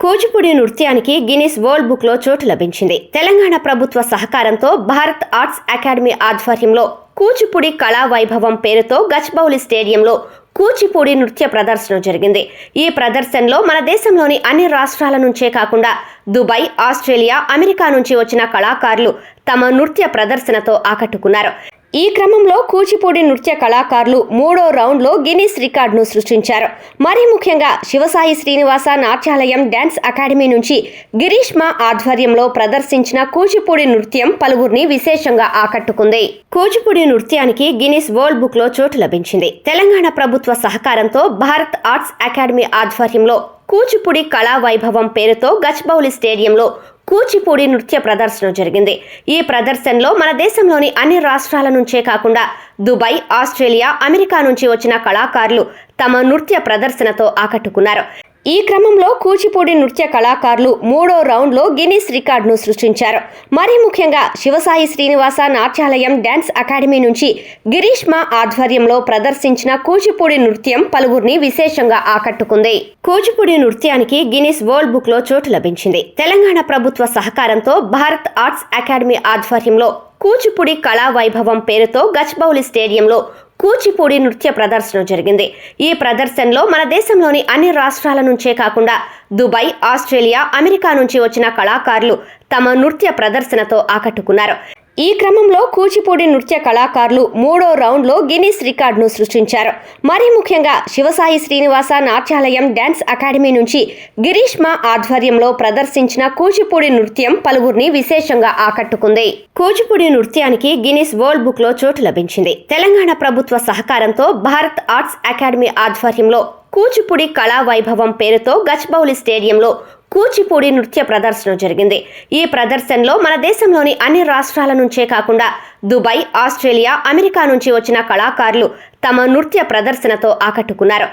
కూచిపూడి నృత్యానికి Guinness world book లో చోటు లభించింది. తెలంగాణ ప్రభుత్వ సహకారంతో భారత్ ఆర్ట్స్ అకాడమీ ఆధ్వర్యంలో కూచిపూడి కళా వైభవం పేరుతో గచ్చిబౌలి స్టేడియంలో కూచిపూడి నృత్య ప్రదర్శన జరిగింది. ఈ ప్రదర్శనలో మన దేశంలోని అన్ని రాష్ట్రాల నుంచే కాకుండా దుబాయ్, ఆస్ట్రేలియా, అమెరికా నుంచి వచ్చిన కళాకారులు తమ నృత్య ప్రదర్శనతో ఆకట్టుకున్నారు. ఈ క్రమంలో కూచిపూడి నృత్య కళాకారులు 3వ రౌండ్లో గిన్నిస్ రికార్డును సృష్టించారు. మరీ ముఖ్యంగా శివసాయి శ్రీనివాస నాట్యాలయం డ్యాన్స్ అకాడమీ నుంచి గిరీష్మ ఆధ్వర్యంలో ప్రదర్శించిన కూచిపూడి నృత్యం పలువురిని విశేషంగా ఆకట్టుకుంది. కూచిపూడి నృత్యానికి గిన్నిస్ వరల్డ్ బుక్ లో చోటు లభించింది. తెలంగాణ ప్రభుత్వ సహకారంతో భారత్ ఆర్ట్స్ అకాడమీ ఆధ్వర్యంలో కూచిపూడి కళా వైభవం పేరుతో గచ్చిబౌలి స్టేడియంలో కూచిపూడి నృత్య ప్రదర్శన జరిగింది. ఈ ప్రదర్శనలో మన దేశంలోని అన్ని రాష్ట్రాల నుంచే కాకుండా దుబాయ్, ఆస్ట్రేలియా, అమెరికా నుంచి వచ్చిన కళాకారులు తమ నృత్య ప్రదర్శనతో ఆకట్టుకున్నారు. ఈ క్రమంలో కూచిపూడి నృత్య కళాకారులు 3వ రౌండ్లో గిన్నిస్ రికార్డును సృష్టించారు. మరీ ముఖ్యంగా శివసాయి శ్రీనివాస నాట్యాలయం డ్యాన్స్ అకాడమీ నుంచి గిరీష్మ ఆధ్వర్యంలో ప్రదర్శించిన కూచిపూడి నృత్యం పలువురిని విశేషంగా ఆకట్టుకుంది. కూచిపూడి నృత్యానికి గిన్నిస్ వరల్డ్ బుక్ లో చోటు లభించింది. తెలంగాణ ప్రభుత్వ సహకారంతో భారత్ ఆర్ట్స్ అకాడమీ ఆధ్వర్యంలో కూచిపూడి కళా వైభవం పేరుతో గచ్చిబౌలి స్టేడియంలో కూచిపూడి నృత్య ప్రదర్శన జరిగింది. ఈ ప్రదర్శనలో మన దేశంలోని అన్ని రాష్ట్రాల నుంచే కాకుండా దుబాయ్, ఆస్ట్రేలియా, అమెరికా నుంచి వచ్చిన కళాకారులు తమ నృత్య ప్రదర్శనతో ఆకట్టుకున్నారు. ఈ క్రమంలో కూచిపూడి నృత్య కళాకారులు 3వ రౌండ్లో గిన్నిస్ రికార్డును సృష్టించారు. మరీ ముఖ్యంగా శివసాయి శ్రీనివాస నాట్యాలయం డ్యాన్స్ అకాడమీ నుంచి గిరీష్మ ఆధ్వర్యంలో ప్రదర్శించిన కూచిపూడి నృత్యం పలువురిని విశేషంగా ఆకట్టుకుంది. కూచిపూడి నృత్యానికి గిన్నిస్ వరల్డ్ బుక్ లో చోటు లభించింది. తెలంగాణ ప్రభుత్వ సహకారంతో భారత్ ఆర్ట్స్ అకాడమీ ఆధ్వర్యంలో కూచిపూడి కళా వైభవం పేరుతో గచ్చిబౌలి స్టేడియంలో కూచిపూడి నృత్య ప్రదర్శన జరిగింది. ఈ ప్రదర్శనలో మన దేశంలోని అన్ని రాష్ట్రాల నుంచే కాకుండా దుబాయ్, ఆస్ట్రేలియా, అమెరికా నుంచి వచ్చిన కళాకారులు తమ నృత్య ప్రదర్శనతో ఆకట్టుకున్నారు.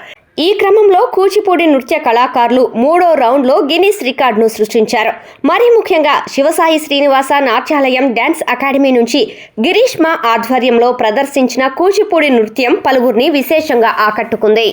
ఈ క్రమంలో కూచిపూడి నృత్య కళాకారులు 3వ రౌండ్లో గిన్నిస్ రికార్డును సృష్టించారు. మరీ ముఖ్యంగా శివసాయి శ్రీనివాస నాట్యాలయం డ్యాన్స్ అకాడమీ నుంచి గిరీష్మ ఆధ్వర్యంలో ప్రదర్శించిన కూచిపూడి నృత్యం పలువురిని విశేషంగా ఆకట్టుకుంది.